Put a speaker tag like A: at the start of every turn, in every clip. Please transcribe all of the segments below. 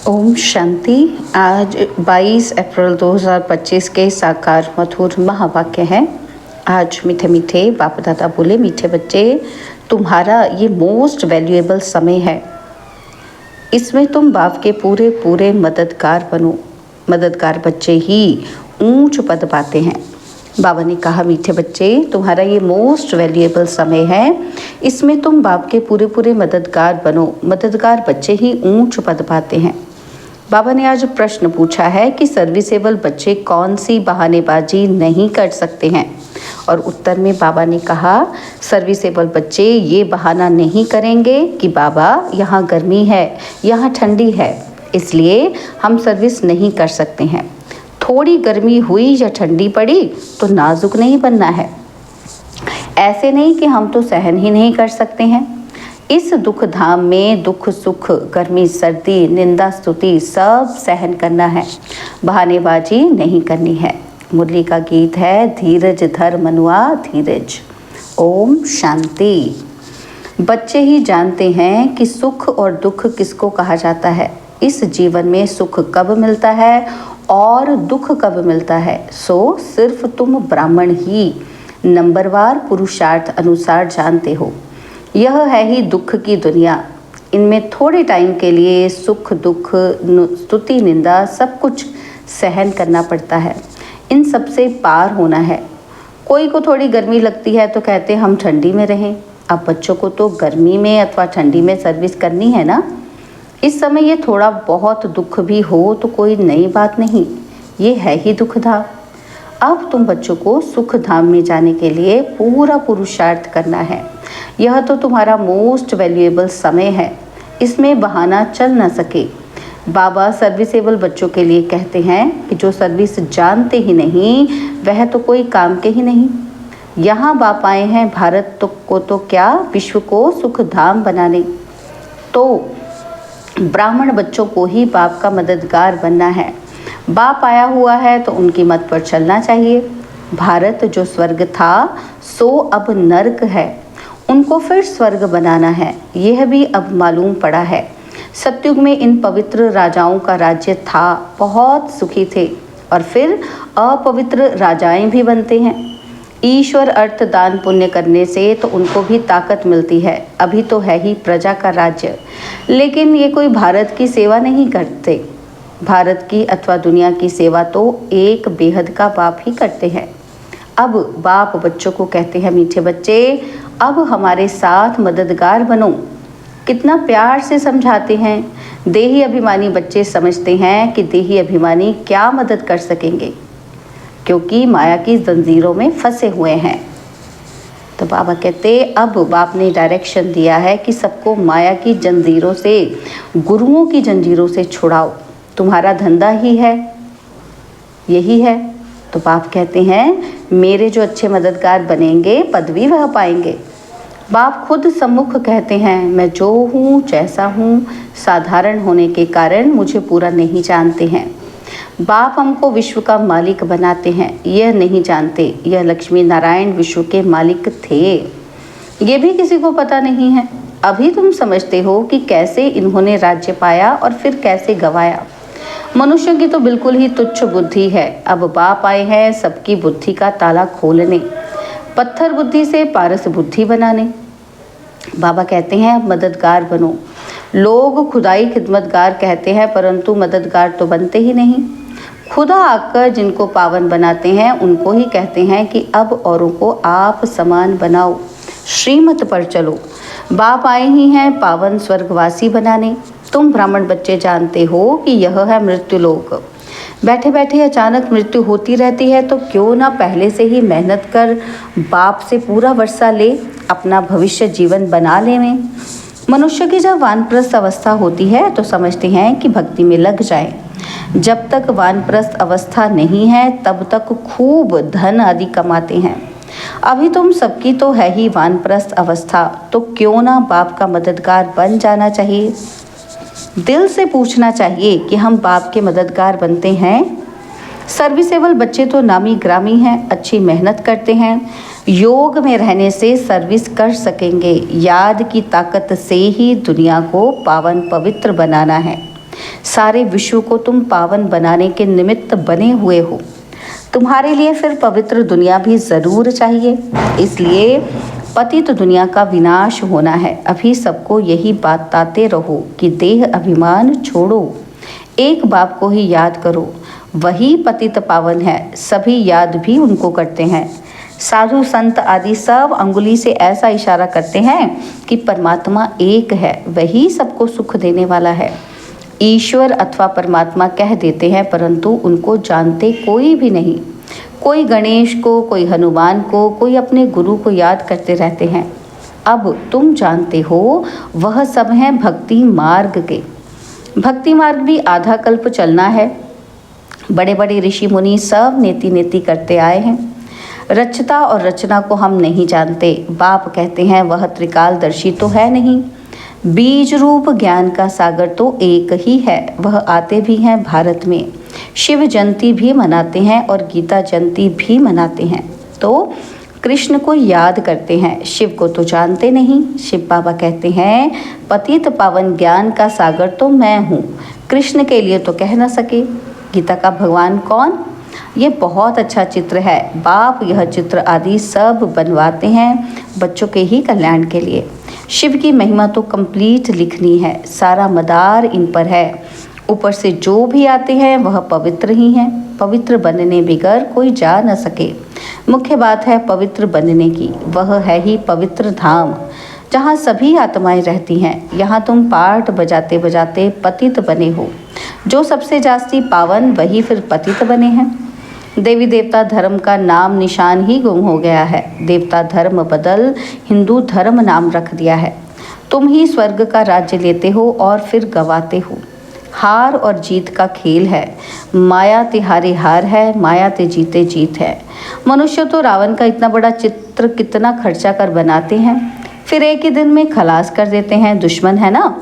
A: ओम शांति। आज 22 अप्रैल 2025 के साकार मधुर महावाक्य हैं। आज मीठे मीठे बाप दादा बोले, मीठे बच्चे, तुम्हारा ये मोस्ट वैल्यूएबल समय है। इसमें तुम बाप के पूरे पूरे मददगार बनो। मददगार बच्चे ही ऊंच पद पाते हैं। बाबा ने कहा, मीठे बच्चे, तुम्हारा ये मोस्ट वैल्यूएबल समय है। इसमें तुम बाप के पूरे पूरे मददगार बनो। मददगार बच्चे ही ऊंच पद पाते हैं। बाबा ने आज प्रश्न पूछा है कि सर्विसेबल बच्चे कौन सी बहानेबाजी नहीं कर सकते हैं। और उत्तर में बाबा ने कहा, सर्विसेबल बच्चे ये बहाना नहीं करेंगे कि बाबा यहाँ गर्मी है, यहाँ ठंडी है, इसलिए हम सर्विस नहीं कर सकते हैं। थोड़ी गर्मी हुई या ठंडी पड़ी तो नाजुक नहीं बनना है। ऐसे नहीं कि हम तो सहन ही नहीं कर सकते हैं। इस दुख धाम में दुख सुख, गर्मी सर्दी, निंदा स्तुति सब सहन करना है। बहानेबाजी नहीं करनी है। मुरली का गीत है, धीरज धर मनुआ धीरज। ओम शांति। बच्चे ही जानते हैं कि सुख और दुख किसको कहा जाता है। इस जीवन में सुख कब मिलता है और दुख कब मिलता है, सो सिर्फ तुम ब्राह्मण ही नंबरवार पुरुषार्थ अनुसार जानते हो। यह है ही दुख की दुनिया। इनमें थोड़े टाइम के लिए सुख दुख, स्तुति निंदा सब कुछ सहन करना पड़ता है। इन सब से पार होना है। कोई को थोड़ी गर्मी लगती है तो कहते हम ठंडी में रहें। अब बच्चों को तो गर्मी में अथवा ठंडी में सर्विस करनी है ना। इस समय ये थोड़ा बहुत दुख भी हो तो कोई नई बात नहीं, ये है ही दुख धाम। अब तुम बच्चों को सुख धाम में जाने के लिए पूरा पुरुषार्थ करना है। यह तो तुम्हारा मोस्ट वैल्यूएबल समय है। इसमें बहाना चल न सके। बाबा सर्विसेबल बच्चों के लिए कहते हैं कि जो सर्विस जानते ही नहीं वह तो कोई काम के ही नहीं। यहाँ बाप आए हैं भारत को तो क्या, विश्व को सुख धाम बनाने। तो ब्राह्मण बच्चों को ही बाप का मददगार बनना है। बाप आया हुआ है तो उनकी मत पर चलना चाहिए। भारत जो स्वर्ग था सो अब नर्क है, उनको फिर स्वर्ग बनाना है। यह भी अब मालूम पड़ा है। सतयुग में इन पवित्र राजाओं का राज्य था, बहुत सुखी थे, और फिर अपवित्र राजाएं भी बनते हैं। ईश्वर अर्थ दान पुण्य करने से तो उनको भी ताकत मिलती है। अभी तो है ही प्रजा का राज्य, लेकिन ये कोई भारत की सेवा नहीं करते। भारत की अथवा दुनिया की सेवा तो एक बेहद का बाप ही करते हैं। अब बाप बच्चों को कहते हैं, मीठे बच्चे, अब हमारे साथ मददगार बनो। कितना प्यार से समझाते हैं। देही अभिमानी बच्चे समझते हैं कि देही अभिमानी क्या मदद कर सकेंगे, क्योंकि माया की जंजीरों में फंसे हुए हैं। तो बाबा कहते, अब बाप ने डायरेक्शन दिया है कि सबको माया की जंजीरों से, गुरुओं की जंजीरों से छुड़ाओ। तुम्हारा धंधा ही है, यही है। तो बाप कहते हैं, मेरे जो अच्छे मददगार बनेंगे पदवी वह पाएंगे। बाप खुद सम्मुख कहते हैं, मैं जो हूँ जैसा हूँ, साधारण होने के कारण मुझे पूरा नहीं जानते हैं। बाप हमको विश्व का मालिक बनाते हैं, यह नहीं जानते यह लक्ष्मी नारायण विश्व के मालिक थे। ये भी किसी को पता नहीं है। अभी तुम समझते हो कि कैसे इन्होंने राज्य पाया और फिर कैसे गवाया। मनुष्य की तो बिल्कुल ही तुच्छ बुद्धि है। अब बाप आए हैं सबकी बुद्धि का ताला खोलने, पत्थर बुद्धि से पारस बुद्धि बनाने। बाबा कहते हैं, मददगार बनो। लोग खुदाई खिदमतगार कहते हैं, परंतु मददगार तो बनते ही नहीं। खुदा आकर जिनको पावन बनाते हैं उनको ही कहते हैं कि अब औरों को आप समान बनाओ, श्रीमत पर चलो। बाप आए ही हैं पावन स्वर्गवासी बनाने। तुम ब्राह्मण बच्चे जानते हो कि यह है मृत्यु लोक। बैठे बैठे अचानक मृत्यु होती रहती है, तो क्यों ना पहले से ही मेहनत कर बाप से पूरा वर्षा ले, अपना भविष्य जीवन बना लें। मनुष्य की जब वानप्रस्थ अवस्था होती है तो समझते हैं कि भक्ति में लग जाएं। जब तक वानप्रस्थ अवस्था नहीं है तब तक खूब धन आदि कमाते हैं। अभी तुम सबकी तो है ही वानप्रस्थ अवस्था, तो क्यों ना बाप का मददगार बन जाना चाहिए। दिल से पूछना चाहिए कि हम बाप के मददगार बनते हैं। सर्विसेबल बच्चे तो नामी ग्रामी हैं, अच्छी मेहनत करते हैं। योग में रहने से सर्विस कर सकेंगे। याद की ताकत से ही दुनिया को पावन पवित्र बनाना है। सारे विश्व को तुम पावन बनाने के निमित्त बने हुए हो। तुम्हारे लिए फिर पवित्र दुनिया भी ज़रूर चाहिए। इसलिए पतित दुनिया का विनाश होना है। अभी सबको यही बताते रहो कि देह अभिमान छोड़ो, एक बाप को ही याद करो, वही पतित पावन है। सभी याद भी उनको करते हैं। साधु संत आदि सब अंगुली से ऐसा इशारा करते हैं कि परमात्मा एक है, वही सबको सुख देने वाला है। ईश्वर अथवा परमात्मा कह देते हैं, परंतु उनको जानते कोई भी नहीं। कोई गणेश को, कोई हनुमान को, कोई अपने गुरु को याद करते रहते हैं। अब तुम जानते हो वह सब हैं भक्ति मार्ग के। भक्ति मार्ग भी आधा कल्प चलना है। बड़े बड़े ऋषि मुनि सब नेति नेति करते आए हैं। रचता और रचना को हम नहीं जानते। बाप कहते हैं वह त्रिकालदर्शी तो है नहीं। बीज रूप ज्ञान का सागर तो एक ही है, वह आते भी हैं भारत में। शिव जयंती भी मनाते हैं और गीता जयंती भी मनाते हैं, तो कृष्ण को याद करते हैं, शिव को तो जानते नहीं। शिव बाबा कहते हैं पतित पावन ज्ञान का सागर तो मैं हूँ, कृष्ण के लिए तो कह न सके। गीता का भगवान कौन? ये बहुत अच्छा चित्र है। बाप यह चित्र आदि सब बनवाते हैं बच्चों के ही कल्याण के लिए। शिव की महिमा तो कंप्लीट लिखनी है, सारा मदार इन पर है। ऊपर से जो भी आते हैं वह पवित्र ही हैं। पवित्र बनने बिगर कोई जा न सके। मुख्य बात है पवित्र बनने की, वह है ही पवित्र धाम जहाँ सभी आत्माएं रहती हैं। यहाँ तुम पाठ बजाते बजाते पतित बने हो। जो सबसे जास्ती पावन वही फिर पतित बने हैं। देवी देवता धर्म का नाम निशान ही गुम हो गया है। देवता धर्म बदल हिंदू धर्म नाम रख दिया है। तुम ही स्वर्ग का राज्य लेते हो और फिर गवाते हो। हार और जीत का खेल है। माया तिहारे हार है, माया ते जीते जीत है। मनुष्य तो रावण का इतना बड़ा चित्र कितना खर्चा कर बनाते हैं, फिर एक ही दिन में खलास कर देते हैं। दुश्मन है ना।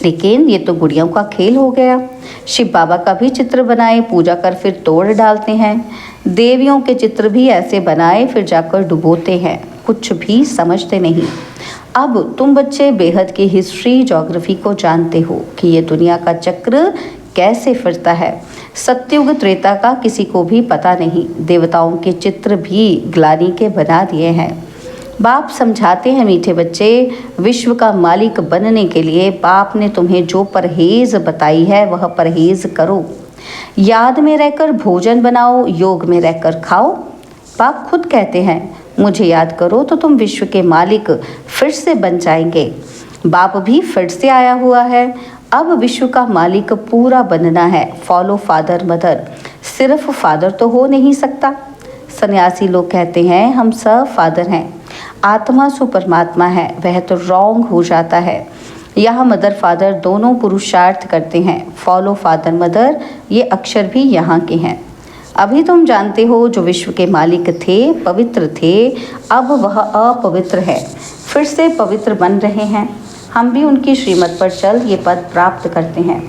A: लेकिन ये तो गुड़ियों का खेल हो गया। शिव बाबा का भी चित्र बनाए, पूजा कर फिर तोड़ डालते हैं। देवियों के चित्र भी ऐसे बनाए, फिर जाकर डुबोते हैं। कुछ भी समझते नहीं। अब तुम बच्चे बेहद की हिस्ट्री ज्योग्राफी को जानते हो कि ये दुनिया का चक्र कैसे फिरता है। सत्युग त्रेता का किसी को भी पता नहीं। देवताओं के चित्र भी ग्लानि के बना दिए हैं। बाप समझाते हैं मीठे बच्चे, विश्व का मालिक बनने के लिए बाप ने तुम्हें जो परहेज बताई है वह परहेज करो। याद में रहकर भोजन बनाओ, योग में रहकर खाओ। बाप खुद कहते हैं मुझे याद करो तो तुम विश्व के मालिक फिर से बन जाएंगे। बाप भी फिर से आया हुआ है। अब विश्व का मालिक पूरा बनना है। Follow father mother. सिर्फ फादर तो हो नहीं सकता। सन्यासी लोग कहते हैं हम सब फादर हैं, आत्मा सु परमात्मा है, वह तो रॉन्ग हो जाता है। यहाँ मदर फादर दोनों पुरुषार्थ करते हैं। फॉलो फादर मदर ये अक्षर भी यहाँ के हैं। अभी तुम जानते हो जो विश्व के मालिक थे, पवित्र थे, अब वह अपवित्र है, फिर से पवित्र बन रहे हैं। हम भी उनकी श्रीमत पर चल ये पद प्राप्त करते हैं।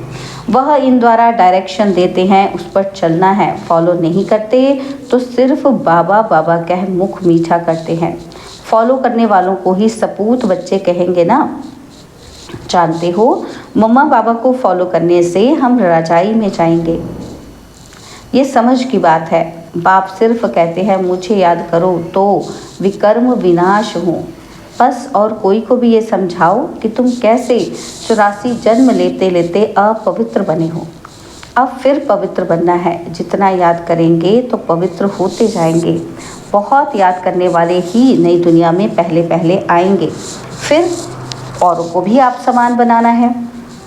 A: वह इन द्वारा डायरेक्शन देते हैं, उस पर चलना है। फॉलो नहीं करते तो सिर्फ बाबा बाबा कह मुख मीठा करते हैं। फॉलो करने वालों को ही सपूत बच्चे कहेंगे ना। जानते हो मम्मा बाबा को फॉलो करने से हम रजाई में जाएंगे। ये समझ की बात है। बाप सिर्फ कहते हैं मुझे याद करो तो विकर्म विनाश हो। बस और कोई को भी ये समझाओ कि तुम कैसे 84 जन्म लेते लेते अपवित्र बने हो। अब फिर पवित्र बनना है। जितना याद करेंगे तो पवित्र होते जाएंगे। बहुत याद करने वाले ही नई दुनिया में पहले पहले आएंगे। फिर औरों को भी आप समान बनाना है।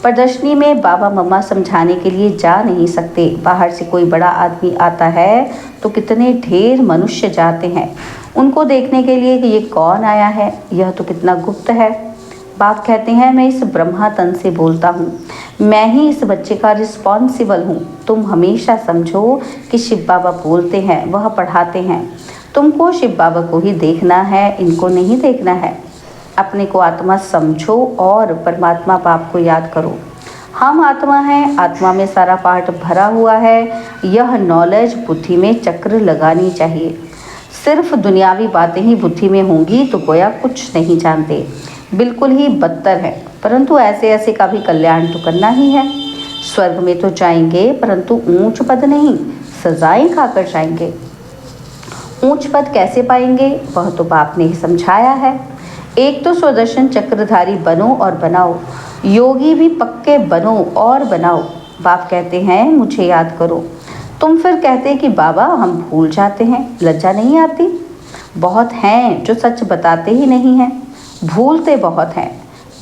A: प्रदर्शनी में बाबा मम्मा समझाने के लिए जा नहीं सकते। बाहर से कोई बड़ा आदमी आता है तो कितने ढेर मनुष्य जाते हैं उनको देखने के लिए कि ये कौन आया है, यह तो कितना गुप्त है। बाप कहते हैं मैं इस ब्रह्मा तन से बोलता हूँ, मैं ही इस बच्चे का रिस्पॉन्सिबल हूँ। तुम हमेशा समझो कि शिव बाबा बोलते हैं, वह पढ़ाते हैं। तुमको शिव बाबा को ही देखना है, इनको नहीं देखना है। अपने को आत्मा समझो और परमात्मा बाप को याद करो। हम आत्मा हैं, आत्मा में सारा पार्ट भरा हुआ है। यह नॉलेज बुद्धि में चक्र लगानी चाहिए। सिर्फ दुनियावी बातें ही बुद्धि में होंगी तो गोया कुछ नहीं जानते, बिल्कुल ही बदतर है। परंतु ऐसे ऐसे का भी कल्याण तो करना ही है। स्वर्ग में तो जाएंगे परंतु ऊंच पद नहीं, सजाएं खाकर जाएंगे। ऊंच पद कैसे पाएंगे वह तो बाप ने ही समझाया है। एक तो स्वदर्शन चक्रधारी बनो और बनाओ, योगी भी पक्के बनो और बनाओ। बाप कहते हैं मुझे याद करो, तुम फिर कहते कि बाबा हम भूल जाते हैं, लज्जा नहीं आती? बहुत हैं जो सच बताते ही नहीं हैं, भूलते बहुत हैं।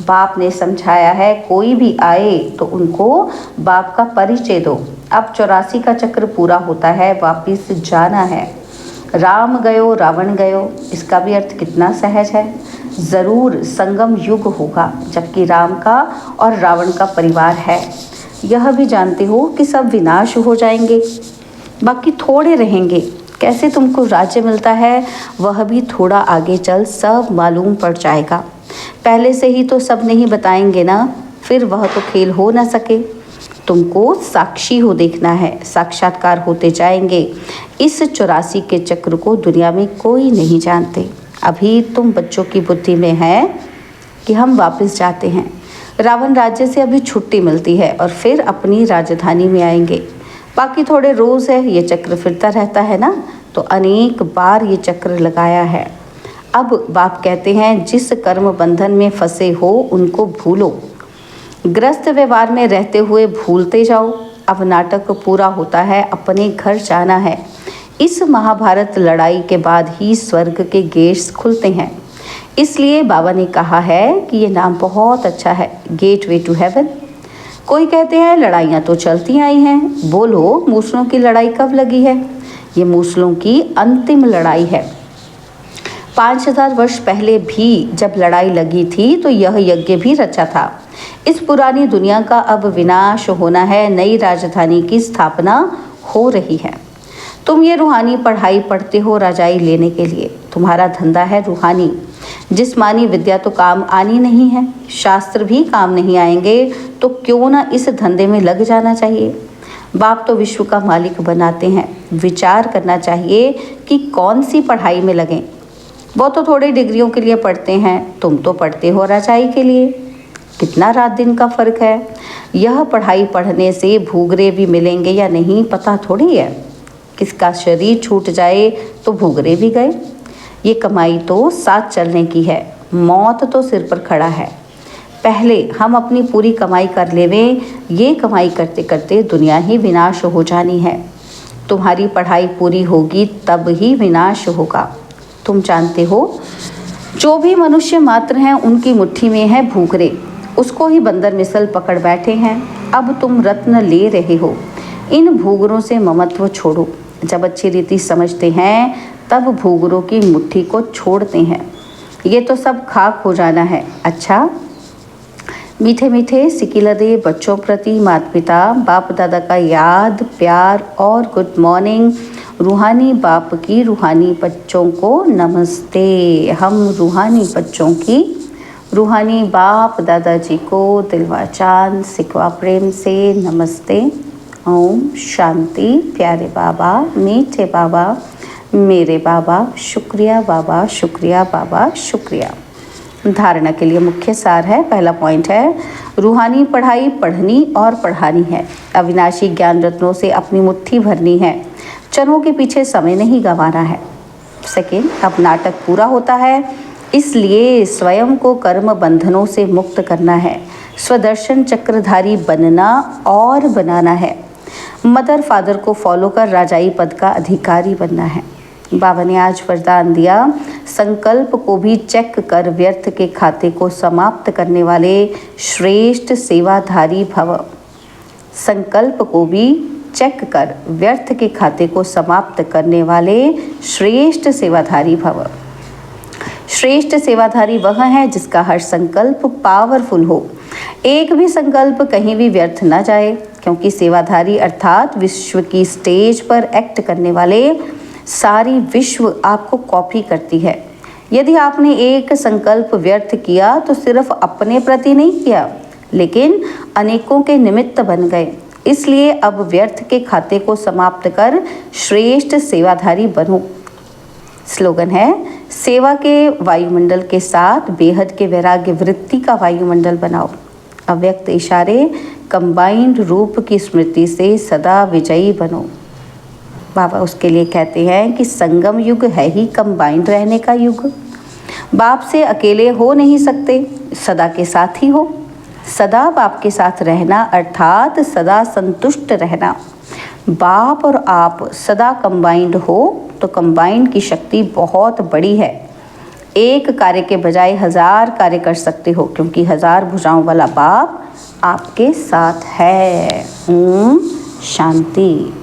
A: बाप ने समझाया है कोई भी आए तो उनको बाप का परिचय दो। अब 84 का चक्र पूरा होता है, वापिस जाना है। राम गयो रावण गयो, इसका भी अर्थ कितना सहज है। ज़रूर संगम युग होगा जबकि राम का और रावण का परिवार है। यह भी जानते हो कि सब विनाश हो जाएंगे, बाकी थोड़े रहेंगे। कैसे तुमको राज्य मिलता है वह भी थोड़ा आगे चल सब मालूम पड़ जाएगा। पहले से ही तो सब नहीं बताएंगे ना, फिर वह तो खेल हो ना सके। तुमको साक्षी हो देखना है, साक्षात्कार होते जाएंगे। इस 84 के चक्र को दुनिया में कोई नहीं जानते। अभी तुम बच्चों की बुद्धि में है कि हम वापस जाते हैं, रावण राज्य से अभी छुट्टी मिलती है और फिर अपनी राजधानी में आएंगे। बाकी थोड़े रोज़ है, ये चक्र फिरता रहता है ना, तो अनेक बार ये चक्र लगाया है। अब बाप कहते हैं जिस कर्म बंधन में फंसे हो उनको भूलो, ग्रस्त व्यवहार में रहते हुए भूलते जाओ। अब नाटक पूरा होता है, अपने घर जाना है। इस महाभारत लड़ाई के बाद ही स्वर्ग के गेट्स खुलते हैं। इसलिए बाबा ने कहा है कि ये नाम बहुत अच्छा है, गेटवे टू हेवन। कोई कहते हैं लड़ाइयाँ तो चलती आई हैं, बोलो मूसलों की लड़ाई कब लगी है? ये मूसलों की अंतिम लड़ाई है। 5000 वर्ष पहले भी जब लड़ाई लगी थी तो यह यज्ञ भी रचा था। इस पुरानी दुनिया का अब विनाश होना है, नई राजधानी की स्थापना हो रही है। तुम ये रूहानी पढ़ाई पढ़ते हो रजाई लेने के लिए, तुम्हारा धंधा है रूहानी। जिस्मानी विद्या तो काम आनी नहीं है, शास्त्र भी काम नहीं आएंगे, तो क्यों ना इस धंधे में लग जाना चाहिए। बाप तो विश्व का मालिक बनाते हैं, विचार करना चाहिए कि कौन सी पढ़ाई में लगें। वो तो थोड़ी डिग्रियों के लिए पढ़ते हैं, तुम तो पढ़ते हो रजाई के लिए। कितना रात दिन का फ़र्क है। यह पढ़ाई पढ़ने से भूगरे भी मिलेंगे या नहीं पता थोड़ी है। किसका शरीर छूट जाए तो भूगरे भी गए। ये कमाई तो साथ चलने की है, मौत तो सिर पर खड़ा है। पहले हम अपनी पूरी कमाई कर लेवें, ये कमाई करते करते दुनिया ही विनाश हो जानी है। तुम्हारी पढ़ाई पूरी होगी तब ही विनाश होगा। तुम जानते हो जो भी मनुष्य मात्र हैं उनकी मुट्ठी में है भूखरे, उसको ही बंदर मिसल पकड़ बैठे हैं। अब तुम रत्न ले रहे हो, इन भूगरों से ममत्व छोड़ो। जब अच्छी रीति समझते हैं तब भूगरों की मुट्ठी को छोड़ते हैं। ये तो सब खाक हो जाना है। अच्छा, मीठे मीठे सिकिलदे बच्चों प्रति माता पिता बाप दादा का याद प्यार और गुड मॉर्निंग। रूहानी बाप की रूहानी बच्चों को नमस्ते। हम रूहानी बच्चों की रूहानी बाप दादाजी को दिलवा चांद सिकवा प्रेम से नमस्ते। ओम शांति। प्यारे बाबा, मीठे बाबा, मेरे बाबा, शुक्रिया बाबा, शुक्रिया बाबा, शुक्रिया। धारणा के लिए मुख्य सार है। पहला पॉइंट है रूहानी पढ़ाई पढ़नी और पढ़ानी है। अविनाशी ज्ञान रत्नों से अपनी मुट्ठी भरनी है, चनों के पीछे समय नहीं गंवाना है। सेकेंड, अब नाटक पूरा होता है, इसलिए स्वयं को कर्म बंधनों से मुक्त करना है, स्वदर्शन चक्रधारी बनना और बनाना है। मदर फादर को फॉलो कर राजाई पद का अधिकारी बनना है। बाबा ने आज वरदान दिया, संकल्प को भी चेक कर व्यर्थ के खाते को समाप्त करने वाले श्रेष्ठ सेवाधारी भव। संकल्प को भी चेक कर व्यर्थ के खाते को समाप्त करने वाले श्रेष्ठ सेवाधारी भव। श्रेष्ठ सेवाधारी वह है जिसका हर संकल्प पावरफुल हो, एक भी संकल्प कहीं भी व्यर्थ न जाए, क्योंकि सेवाधारी अर्थात विश्व की स्टेज पर एक्ट करने वाले सारी विश्व आपको कॉपी करती है। यदि आपने एक संकल्प व्यर्थ किया तो सिर्फ अपने प्रति नहीं किया, लेकिन अनेकों के निमित्त बन गए। इसलिए अब व्यर्थ के खाते को समाप्त कर श्रेष्ठ सेवाधारी बनो। स्लोगन है, सेवा के वायुमंडल के साथ बेहद के वैराग्य वृत्ति का वायुमंडल बनाओ। अव्यक्त इशारे कंबाइंड रूप की स्मृति से सदा विजयी बनो। बाबा उसके लिए कहते हैं कि संगम युग है ही कंबाइंड रहने का युग। बाप से अकेले हो नहीं सकते, सदा के साथ ही हो। सदा बाप के साथ रहना अर्थात सदा संतुष्ट रहना। बाप और आप सदा कंबाइंड हो तो कंबाइंड की शक्ति बहुत बड़ी है। एक कार्य के बजाय 1000 कार्य कर सकते हो, क्योंकि 1000 भुजाओं वाला बाप आपके साथ है। ओम शांति।